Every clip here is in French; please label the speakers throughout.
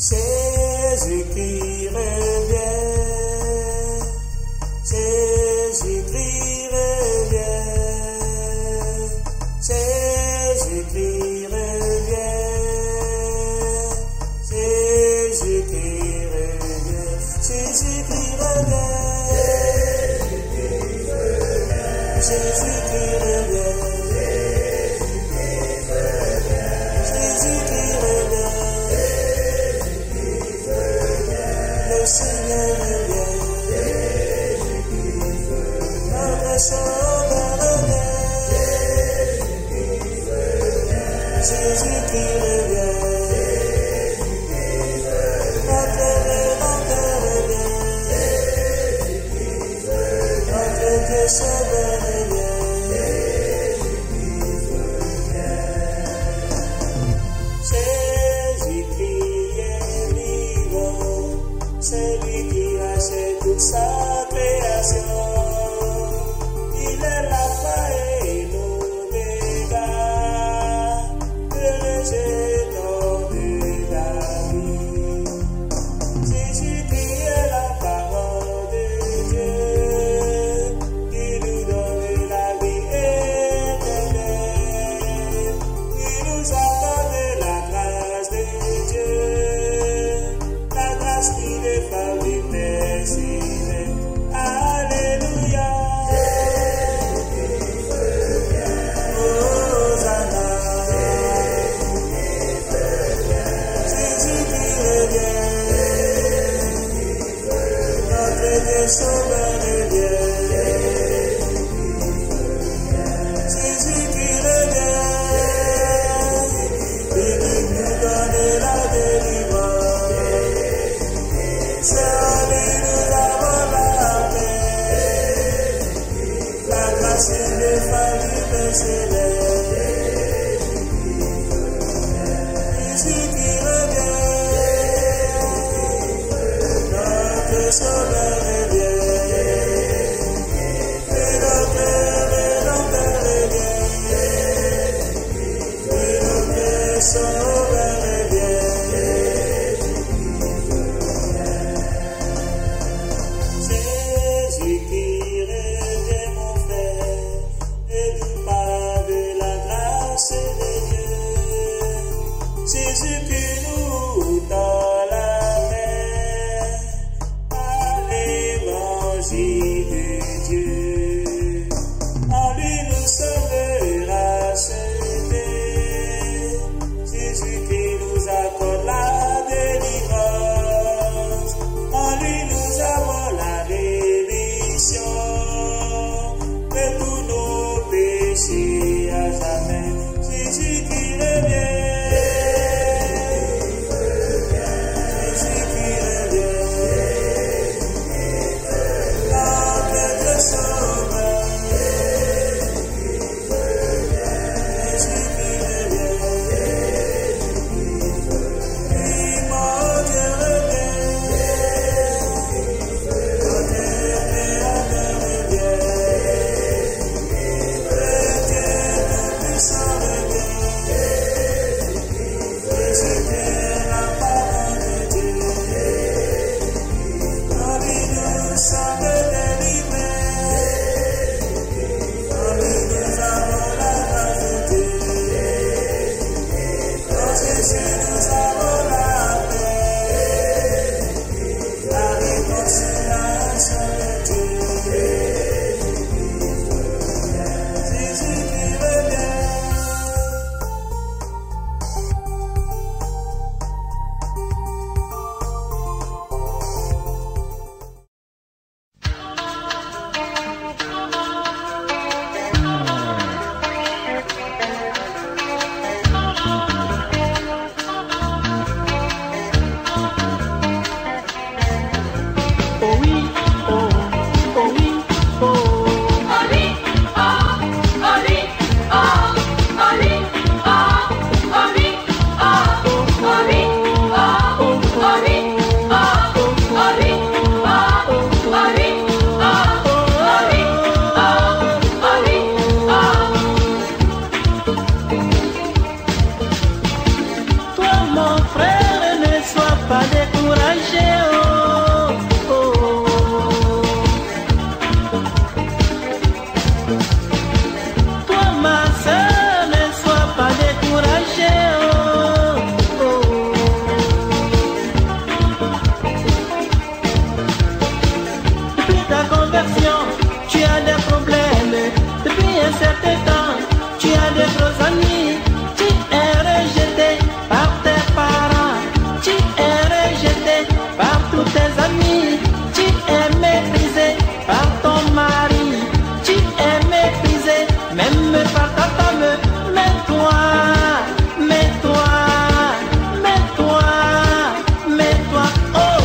Speaker 1: Jésus qui revient, Jésus qui revient, Jésus qui revient, Jésus qui revient, Jésus qui revient, Jésus qui revient, Jésus qui revient, le Seigneur revient, notre Sauveur revient, Jésus qui revient, notre Rédempteur revient, notre Dieu Sauveur revient. Jésus qui est vivant, celui qui rachète toute sa création. Il est l'alpha et l'oméga, le jeton de la vie. Jésus qui est la parole de Dieu, qui nous donne la vie éternelle, qui nous accorde la grâce de Dieu, la grâce qui n'est pas immersible. Alléluia. Hosanna. Jésus qui revient, notre Dieu Sauveur revient. Jésus qui revient, il nous donne la délivrance. C'est en lui nous avons la paix, la grâce ineffable céleste. Jésus qui revient, notre Sauveur revient, et notre Rédempteur revient, et notre Sauveur revient. Jésus qui revient, mon frère, et nous parle de la grâce de Dieu. Jésus qui nous tend la main à l'évangile de Dieu. En lui nous sommes rachetés. Jésus qui nous accorde la délivrance. En lui nous avons la rémission de tous nos péchés à jamais. Jésus qui revient. Jésus qui revient. Notre Dieu Sauveur.
Speaker 2: conversion, tu as des problèmes. Depuis un certain temps, tu as des gros amis. Tu es rejeté par tes parents, tu es rejeté par tous tes amis. Tu es méprisé par ton mari, tu es méprisé même par ta femme. Mais toi, oh!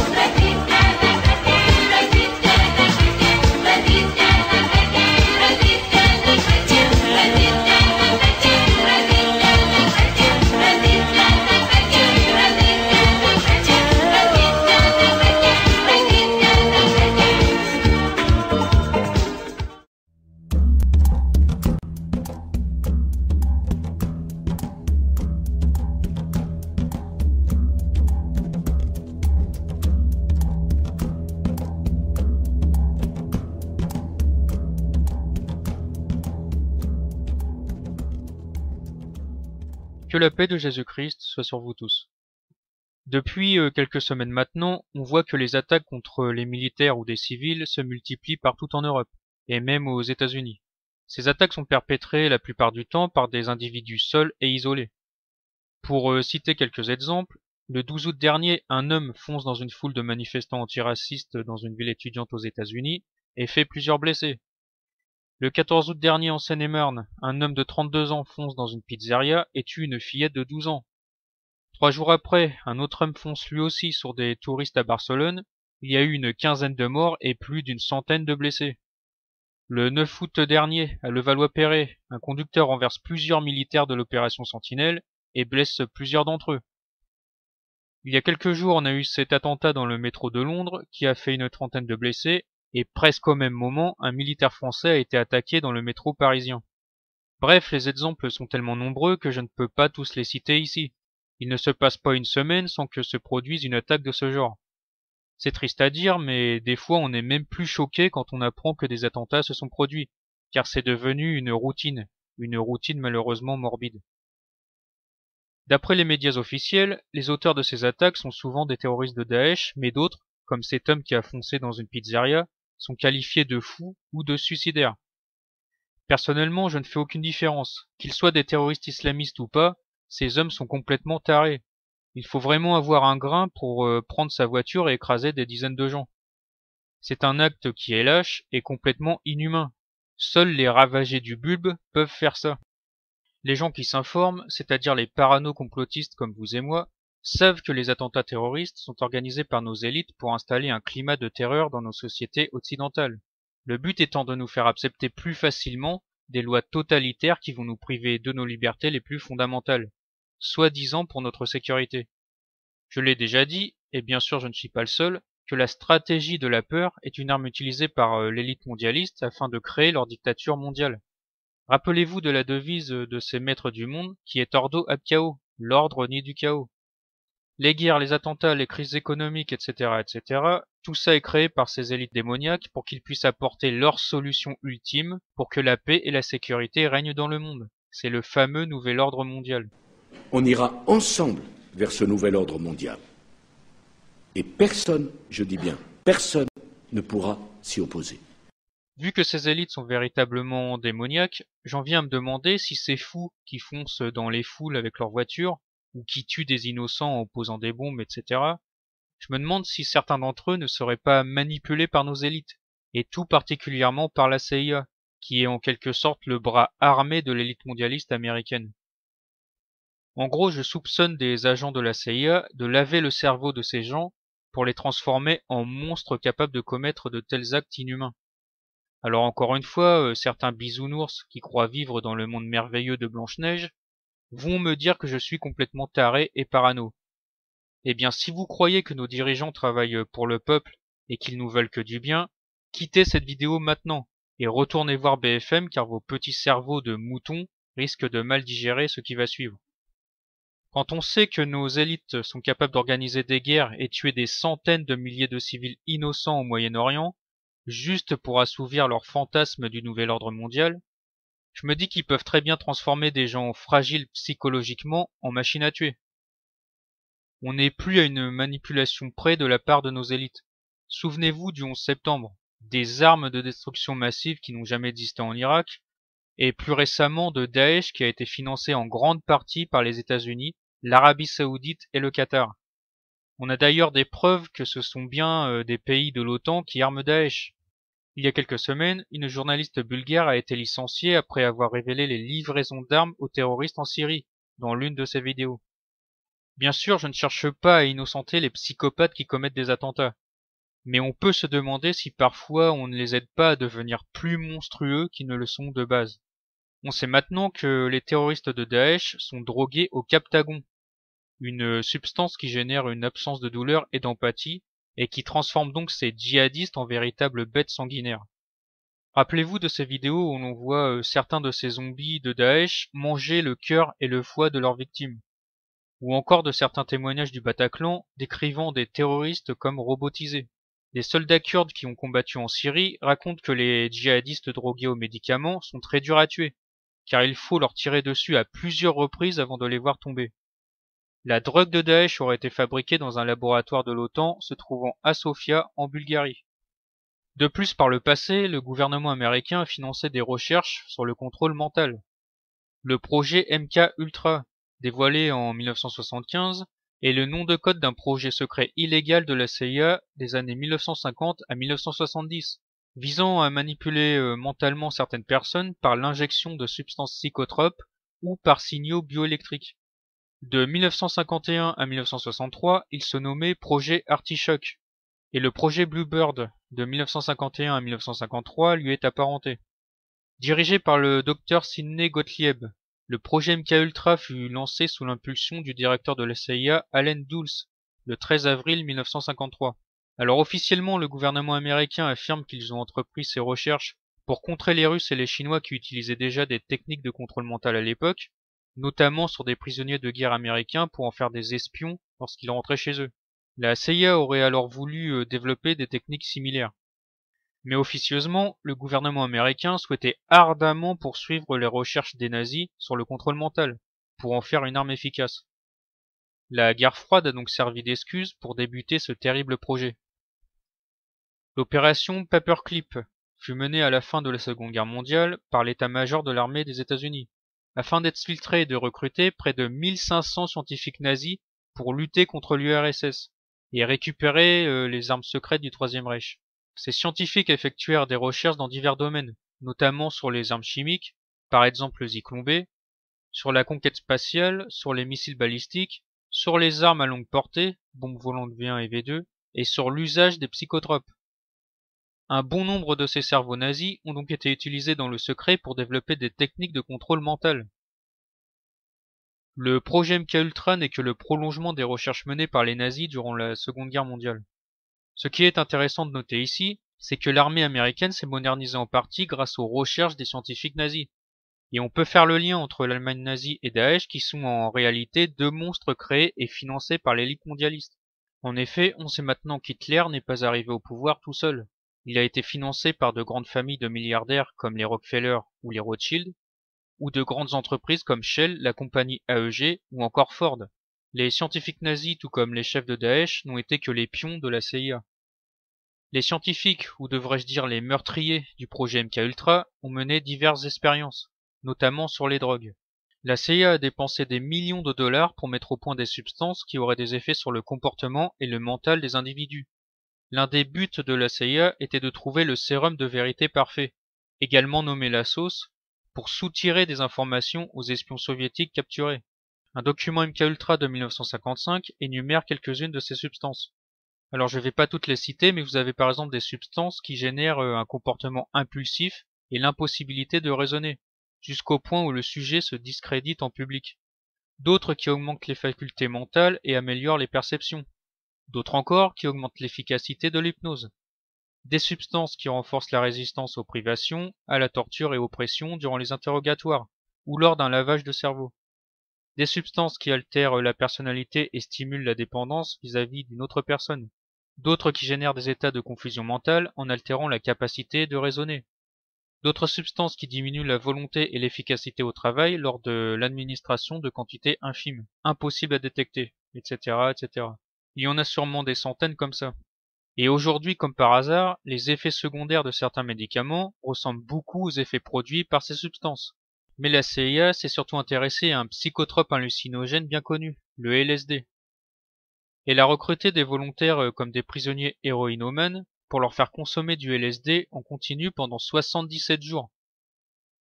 Speaker 3: Que la paix de Jésus-Christ soit sur vous tous. Depuis quelques semaines maintenant, on voit que les attaques contre les militaires ou des civils se multiplient partout en Europe, et même aux États-Unis. Ces attaques sont perpétrées la plupart du temps par des individus seuls et isolés. Pour citer quelques exemples, le 12 août dernier, un homme fonce dans une foule de manifestants antiracistes dans une ville étudiante aux États-Unis et fait plusieurs blessés. Le 14 août dernier en Seine-et-Marne, un homme de 32 ans fonce dans une pizzeria et tue une fillette de 12 ans. 3 jours après, un autre homme fonce lui aussi sur des touristes à Barcelone. Il y a eu une quinzaine de morts et plus d'une centaine de blessés. Le 9 août dernier, à Levallois-Perret, un conducteur renverse plusieurs militaires de l'opération Sentinelle et blesse plusieurs d'entre eux. Il y a quelques jours, on a eu cet attentat dans le métro de Londres qui a fait une trentaine de blessés. Et presque au même moment, un militaire français a été attaqué dans le métro parisien. Bref, les exemples sont tellement nombreux que je ne peux pas tous les citer ici. Il ne se passe pas une semaine sans que se produise une attaque de ce genre. C'est triste à dire, mais des fois on est même plus choqué quand on apprend que des attentats se sont produits, car c'est devenu une routine malheureusement morbide. D'après les médias officiels, les auteurs de ces attaques sont souvent des terroristes de Daesh, mais d'autres, comme cet homme qui a foncé dans une pizzeria, sont qualifiés de fous ou de suicidaires. Personnellement, je ne fais aucune différence. Qu'ils soient des terroristes islamistes ou pas, ces hommes sont complètement tarés. Il faut vraiment avoir un grain pour prendre sa voiture et écraser des dizaines de gens. C'est un acte qui est lâche et complètement inhumain. Seuls les ravagés du bulbe peuvent faire ça. Les gens qui s'informent, c'est-à-dire les parano-complotistes comme vous et moi, savent que les attentats terroristes sont organisés par nos élites pour installer un climat de terreur dans nos sociétés occidentales. Le but étant de nous faire accepter plus facilement des lois totalitaires qui vont nous priver de nos libertés les plus fondamentales, soi-disant pour notre sécurité. Je l'ai déjà dit, et bien sûr je ne suis pas le seul, que la stratégie de la peur est une arme utilisée par l'élite mondialiste afin de créer leur dictature mondiale. Rappelez-vous de la devise de ces maîtres du monde qui est Ordo ad chaos, l'ordre ni du chaos. Les guerres, les attentats, les crises économiques, etc., tout ça est créé par ces élites démoniaques pour qu'ils puissent apporter leur solution ultime pour que la paix et la sécurité règnent dans le monde. C'est le fameux nouvel ordre mondial.
Speaker 4: On ira ensemble vers ce nouvel ordre mondial. Et personne, je dis bien, personne ne pourra s'y opposer.
Speaker 3: Vu que ces élites sont véritablement démoniaques, j'en viens à me demander si ces fous qui foncent dans les foules avec leurs voitures, ou qui tuent des innocents en posant des bombes, etc., je me demande si certains d'entre eux ne seraient pas manipulés par nos élites, et tout particulièrement par la CIA, qui est en quelque sorte le bras armé de l'élite mondialiste américaine. En gros, je soupçonne des agents de la CIA de laver le cerveau de ces gens pour les transformer en monstres capables de commettre de tels actes inhumains. Alors encore une fois, certains bisounours qui croient vivre dans le monde merveilleux de Blanche-Neige vont me dire que je suis complètement taré et parano. Eh bien, si vous croyez que nos dirigeants travaillent pour le peuple et qu'ils nous veulent que du bien, quittez cette vidéo maintenant et retournez voir BFM car vos petits cerveaux de moutons risquent de mal digérer ce qui va suivre. Quand on sait que nos élites sont capables d'organiser des guerres et tuer des centaines de milliers de civils innocents au Moyen-Orient, juste pour assouvir leur fantasme du nouvel ordre mondial, je me dis qu'ils peuvent très bien transformer des gens fragiles psychologiquement en machines à tuer. On n'est plus à une manipulation près de la part de nos élites. Souvenez-vous du 11 septembre. des armes de destruction massive qui n'ont jamais existé en Irak, et plus récemment de Daesh qui a été financé en grande partie par les États-Unis, l'Arabie Saoudite et le Qatar. On a d'ailleurs des preuves que ce sont bien des pays de l'OTAN qui arment Daesh. Il y a quelques semaines, une journaliste bulgare a été licenciée après avoir révélé les livraisons d'armes aux terroristes en Syrie, dans l'une de ses vidéos. Bien sûr, je ne cherche pas à innocenter les psychopathes qui commettent des attentats, mais on peut se demander si parfois on ne les aide pas à devenir plus monstrueux qu'ils ne le sont de base. On sait maintenant que les terroristes de Daesh sont drogués au captagon, une substance qui génère une absence de douleur et d'empathie, et qui transforme donc ces djihadistes en véritables bêtes sanguinaires. Rappelez-vous de ces vidéos où l'on voit certains de ces zombies de Daesh manger le cœur et le foie de leurs victimes, ou encore de certains témoignages du Bataclan décrivant des terroristes comme robotisés. Des soldats kurdes qui ont combattu en Syrie racontent que les djihadistes drogués aux médicaments sont très durs à tuer, car il faut leur tirer dessus à plusieurs reprises avant de les voir tomber. La drogue de Daesh aurait été fabriquée dans un laboratoire de l'OTAN se trouvant à Sofia, en Bulgarie. De plus, par le passé, le gouvernement américain a financé des recherches sur le contrôle mental. Le projet MK-Ultra, dévoilé en 1975, est le nom de code d'un projet secret illégal de la CIA des années 1950 à 1970, visant à manipuler mentalement certaines personnes par l'injection de substances psychotropes ou par signaux bioélectriques. De 1951 à 1963, il se nommait projet Artichoke, et le projet Bluebird de 1951 à 1953 lui est apparenté. Dirigé par le Dr Sidney Gottlieb, le projet MK-Ultra fut lancé sous l'impulsion du directeur de la CIA, Allen Dulles, le 13 avril 1953. Alors officiellement, le gouvernement américain affirme qu'ils ont entrepris ces recherches pour contrer les Russes et les Chinois qui utilisaient déjà des techniques de contrôle mental à l'époque, notamment sur des prisonniers de guerre américains pour en faire des espions lorsqu'ils rentraient chez eux. La CIA aurait alors voulu développer des techniques similaires. Mais officieusement, le gouvernement américain souhaitait ardemment poursuivre les recherches des nazis sur le contrôle mental, pour en faire une arme efficace. La guerre froide a donc servi d'excuse pour débuter ce terrible projet. L'opération Paperclip fut menée à la fin de la Seconde Guerre mondiale par l'état-major de l'armée des États-Unis, afin d'exfiltrer et de recruter près de 1500 scientifiques nazis pour lutter contre l'URSS et récupérer les armes secrètes du Troisième Reich. Ces scientifiques effectuèrent des recherches dans divers domaines, notamment sur les armes chimiques, par exemple le Zyklon B, sur la conquête spatiale, sur les missiles balistiques, sur les armes à longue portée, bombes volantes V1 et V2, et sur l'usage des psychotropes. Un bon nombre de ces cerveaux nazis ont donc été utilisés dans le secret pour développer des techniques de contrôle mental. Le projet MK-Ultra n'est que le prolongement des recherches menées par les nazis durant la Seconde Guerre mondiale. Ce qui est intéressant de noter ici, c'est que l'armée américaine s'est modernisée en partie grâce aux recherches des scientifiques nazis. Et on peut faire le lien entre l'Allemagne nazie et Daesh qui sont en réalité deux monstres créés et financés par l'élite mondialiste. En effet, on sait maintenant qu'Hitler n'est pas arrivé au pouvoir tout seul. Il a été financé par de grandes familles de milliardaires comme les Rockefeller ou les Rothschild, ou de grandes entreprises comme Shell, la compagnie AEG ou encore Ford. Les scientifiques nazis, tout comme les chefs de Daesh, n'ont été que les pions de la CIA. Les scientifiques, ou devrais-je dire les meurtriers du projet MK-Ultra, ont mené diverses expériences, notamment sur les drogues. La CIA a dépensé des millions de dollars pour mettre au point des substances qui auraient des effets sur le comportement et le mental des individus. L'un des buts de la CIA était de trouver le sérum de vérité parfait, également nommé la sauce, pour soutirer des informations aux espions soviétiques capturés. Un document MK-Ultra de 1955 énumère quelques-unes de ces substances. Alors je ne vais pas toutes les citer, mais vous avez par exemple des substances qui génèrent un comportement impulsif et l'impossibilité de raisonner, jusqu'au point où le sujet se discrédite en public. D'autres qui augmentent les facultés mentales et améliorent les perceptions. D'autres encore qui augmentent l'efficacité de l'hypnose. Des substances qui renforcent la résistance aux privations, à la torture et aux pressions durant les interrogatoires, ou lors d'un lavage de cerveau. Des substances qui altèrent la personnalité et stimulent la dépendance vis-à-vis d'une autre personne. D'autres qui génèrent des états de confusion mentale en altérant la capacité de raisonner. D'autres substances qui diminuent la volonté et l'efficacité au travail lors de l'administration de quantités infimes, impossibles à détecter, etc., etc. Il y en a sûrement des centaines comme ça. Et aujourd'hui, comme par hasard, les effets secondaires de certains médicaments ressemblent beaucoup aux effets produits par ces substances. Mais la CIA s'est surtout intéressée à un psychotrope hallucinogène bien connu, le LSD. Elle a recruté des volontaires comme des prisonniers héroïnomanes pour leur faire consommer du LSD en continu pendant 77 jours.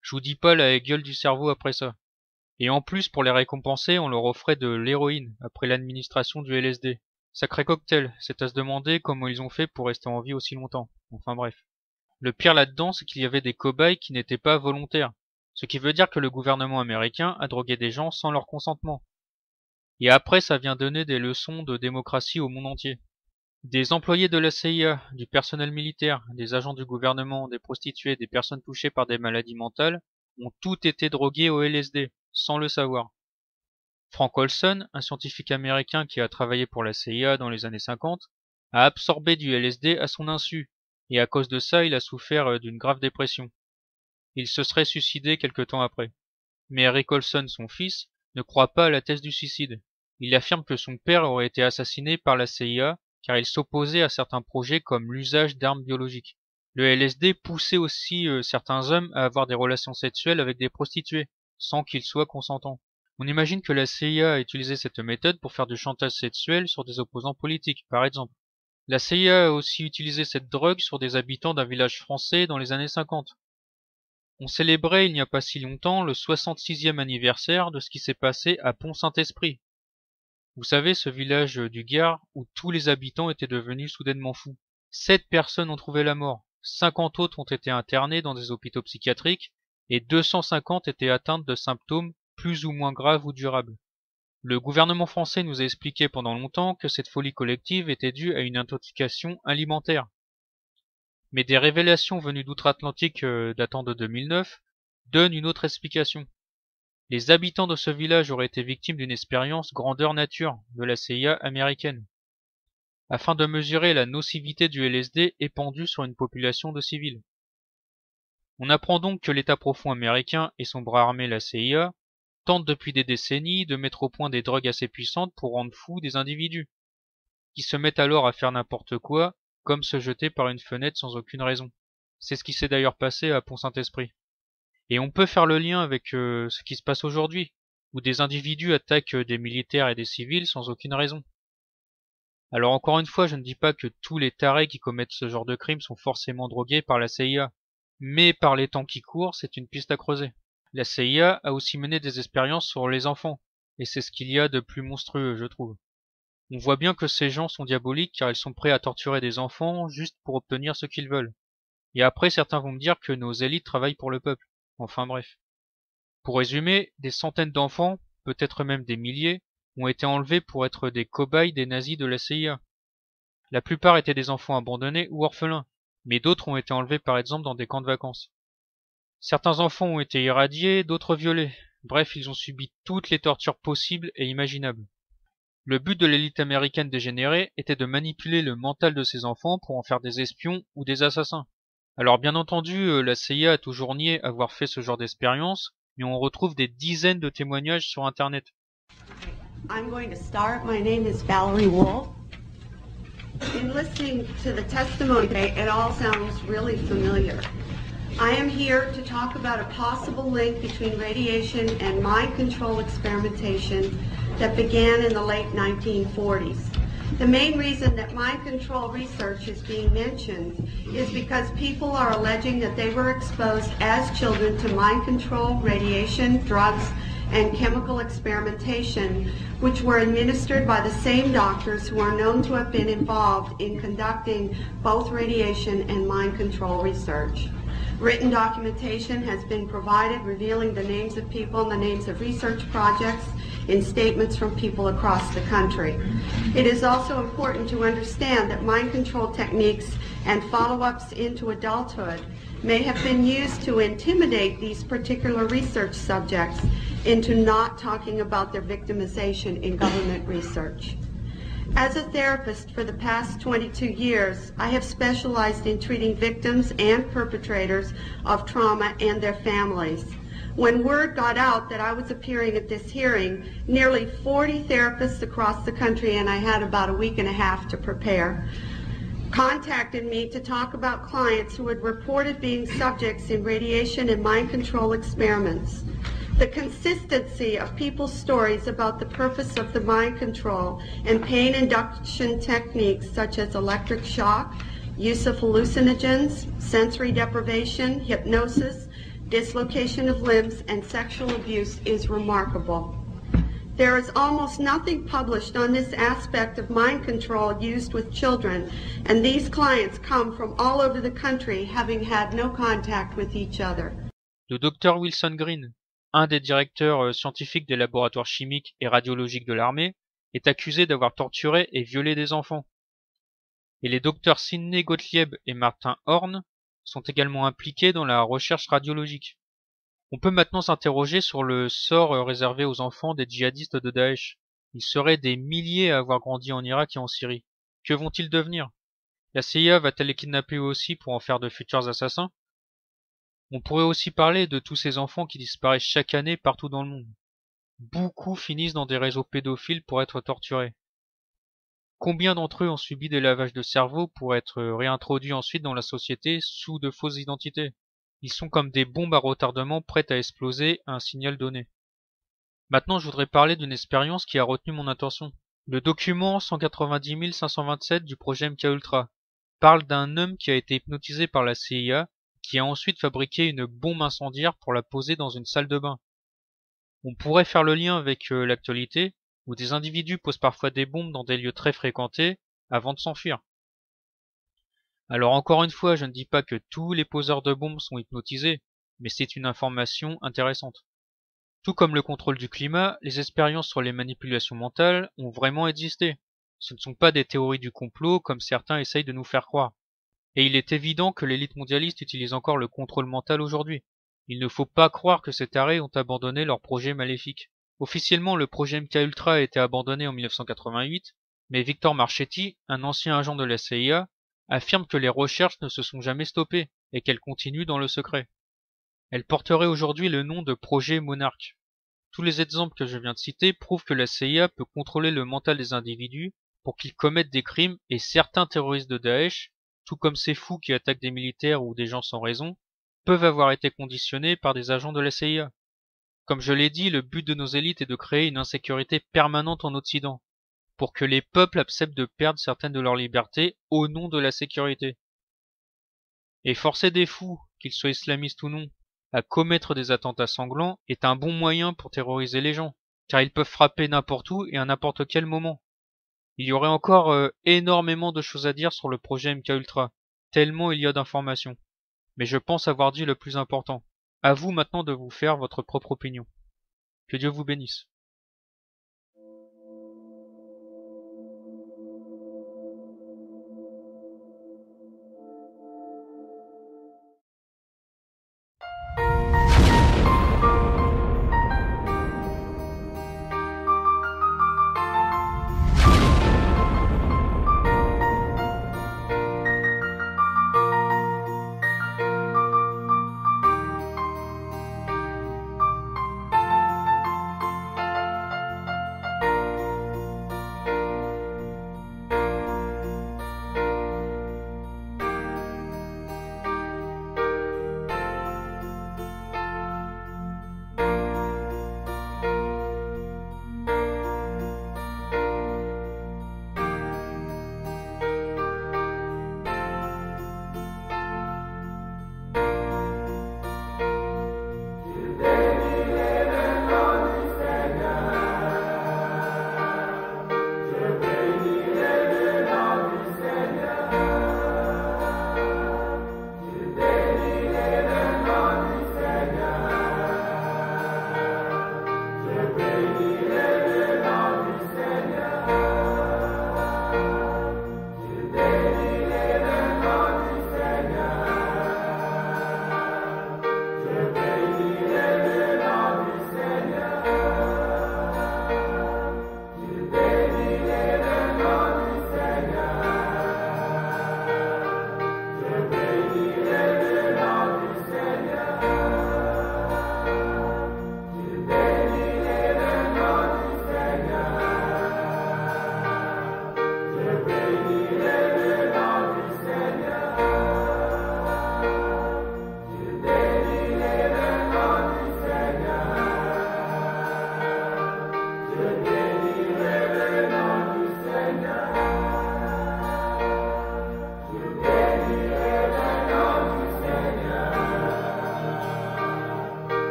Speaker 3: Je vous dis pas la gueule du cerveau après ça. Et en plus, pour les récompenser, on leur offrait de l'héroïne après l'administration du LSD. Sacré cocktail, c'est à se demander comment ils ont fait pour rester en vie aussi longtemps. Enfin bref. Le pire là-dedans, c'est qu'il y avait des cobayes qui n'étaient pas volontaires. Ce qui veut dire que le gouvernement américain a drogué des gens sans leur consentement. Et après, ça vient donner des leçons de démocratie au monde entier. Des employés de la CIA, du personnel militaire, des agents du gouvernement, des prostituées, des personnes touchées par des maladies mentales ont tous été drogués au LSD, sans le savoir. Frank Olson, un scientifique américain qui a travaillé pour la CIA dans les années 50, a absorbé du LSD à son insu, et à cause de ça, il a souffert d'une grave dépression. Il se serait suicidé quelque temps après. Mais Eric Olson, son fils, ne croit pas à la thèse du suicide. Il affirme que son père aurait été assassiné par la CIA car il s'opposait à certains projets comme l'usage d'armes biologiques. Le LSD poussait aussi certains hommes à avoir des relations sexuelles avec des prostituées, sans qu'ils soient consentants. On imagine que la CIA a utilisé cette méthode pour faire du chantage sexuel sur des opposants politiques, par exemple. La CIA a aussi utilisé cette drogue sur des habitants d'un village français dans les années 50. On célébrait il n'y a pas si longtemps le 66e anniversaire de ce qui s'est passé à Pont-Saint-Esprit. Vous savez, ce village du Gard où tous les habitants étaient devenus soudainement fous. 7 personnes ont trouvé la mort, 50 autres ont été internées dans des hôpitaux psychiatriques et 250 étaient atteintes de symptômes plus ou moins graves ou durables. Le gouvernement français nous a expliqué pendant longtemps que cette folie collective était due à une intoxication alimentaire. Mais des révélations venues d'outre-Atlantique datant de 2009 donnent une autre explication. Les habitants de ce village auraient été victimes d'une expérience grandeur nature de la CIA américaine, afin de mesurer la nocivité du LSD épandu sur une population de civils. On apprend donc que l'État profond américain et son bras armé la CIA tentent depuis des décennies de mettre au point des drogues assez puissantes pour rendre fous des individus, qui se mettent alors à faire n'importe quoi, comme se jeter par une fenêtre sans aucune raison. C'est ce qui s'est d'ailleurs passé à Pont-Saint-Esprit. Et on peut faire le lien avec ce qui se passe aujourd'hui, où des individus attaquent des militaires et des civils sans aucune raison. Alors encore une fois, je ne dis pas que tous les tarés qui commettent ce genre de crimes sont forcément drogués par la CIA, mais par les temps qui courent, c'est une piste à creuser. La CIA a aussi mené des expériences sur les enfants, et c'est ce qu'il y a de plus monstrueux, je trouve. On voit bien que ces gens sont diaboliques car ils sont prêts à torturer des enfants juste pour obtenir ce qu'ils veulent. Et après, certains vont me dire que nos élites travaillent pour le peuple. Enfin bref. Pour résumer, des centaines d'enfants, peut-être même des milliers, ont été enlevés pour être des cobayes des nazis de la CIA. La plupart étaient des enfants abandonnés ou orphelins, mais d'autres ont été enlevés par exemple dans des camps de vacances. Certains enfants ont été irradiés, d'autres violés. Bref, ils ont subi toutes les tortures possibles et imaginables. Le but de l'élite américaine dégénérée était de manipuler le mental de ces enfants pour en faire des espions ou des assassins. Alors bien entendu, la CIA a toujours nié avoir fait ce genre d'expérience, mais on retrouve des dizaines de témoignages sur Internet.
Speaker 5: I'm going to start. My name is Valerie Wolf. In listening to the testimony today, it all sounds really familiar. I am here to talk about a possible link between radiation and mind control experimentation that began in the late 1940s. The main reason that mind control research is being mentioned is because people are alleging that they were exposed as children to mind control, radiation, drugs, and chemical experimentation, which were administered by the same doctors who are known to have been involved in conducting both radiation and mind control research. Written documentation has been provided revealing the names of people and the names of research projects in statements from people across the country. It is also important to understand that mind control techniques and follow-ups into adulthood may have been used to intimidate these particular research subjects into not talking about their victimization in government research. As a therapist for the past 22 years, I have specialized in treating victims and perpetrators of trauma and their families. When word got out that I was appearing at this hearing, nearly 40 therapists across the country, and I had about a week and a half to prepare, contacted me to talk about clients who had reported being subjects in radiation and mind control experiments. The consistency of people's stories about the purpose of the mind control and pain induction techniques such as electric shock, use of hallucinogens, sensory deprivation, hypnosis, dislocation of limbs, and sexual abuse is remarkable. There is almost nothing published on this aspect of mind control used with children, and these clients come from all over the country having had no contact with each other.
Speaker 3: Le docteur Wilson Green, un des directeurs scientifiques des laboratoires chimiques et radiologiques de l'armée, est accusé d'avoir torturé et violé des enfants. Et les docteurs Sidney Gottlieb et Martin Horn sont également impliqués dans la recherche radiologique. On peut maintenant s'interroger sur le sort réservé aux enfants des djihadistes de Daesh. Ils seraient des milliers à avoir grandi en Irak et en Syrie. Que vont-ils devenir? La CIA va-t-elle les kidnapper aussi pour en faire de futurs assassins? On pourrait aussi parler de tous ces enfants qui disparaissent chaque année partout dans le monde. Beaucoup finissent dans des réseaux pédophiles pour être torturés. Combien d'entre eux ont subi des lavages de cerveau pour être réintroduits ensuite dans la société sous de fausses identités? Ils sont comme des bombes à retardement prêtes à exploser à un signal donné. Maintenant, je voudrais parler d'une expérience qui a retenu mon attention. Le document 190 527 du projet MKUltra parle d'un homme qui a été hypnotisé par la CIA, qui a ensuite fabriqué une bombe incendiaire pour la poser dans une salle de bain. On pourrait faire le lien avec l'actualité, où des individus posent parfois des bombes dans des lieux très fréquentés avant de s'enfuir. Alors encore une fois, je ne dis pas que tous les poseurs de bombes sont hypnotisés, mais c'est une information intéressante. Tout comme le contrôle du climat, les expériences sur les manipulations mentales ont vraiment existé. Ce ne sont pas des théories du complot comme certains essayent de nous faire croire. Et il est évident que l'élite mondialiste utilise encore le contrôle mental aujourd'hui. Il ne faut pas croire que ces tarés ont abandonné leur projet maléfique. Officiellement, le projet MKUltra a été abandonné en 1988, mais Victor Marchetti, un ancien agent de la CIA, affirme que les recherches ne se sont jamais stoppées et qu'elles continuent dans le secret. Elles porteraient aujourd'hui le nom de projet Monarch. Tous les exemples que je viens de citer prouvent que la CIA peut contrôler le mental des individus pour qu'ils commettent des crimes, et certains terroristes de Daesh, tout comme ces fous qui attaquent des militaires ou des gens sans raison, peuvent avoir été conditionnés par des agents de la CIA. Comme je l'ai dit, le but de nos élites est de créer une insécurité permanente en Occident, pour que les peuples acceptent de perdre certaines de leurs libertés au nom de la sécurité. Et forcer des fous, qu'ils soient islamistes ou non, à commettre des attentats sanglants est un bon moyen pour terroriser les gens, car ils peuvent frapper n'importe où et à n'importe quel moment. Il y aurait encore énormément de choses à dire sur le projet MKUltra, tellement il y a d'informations. Mais je pense avoir dit le plus important. À vous maintenant de vous faire votre propre opinion. Que Dieu vous bénisse.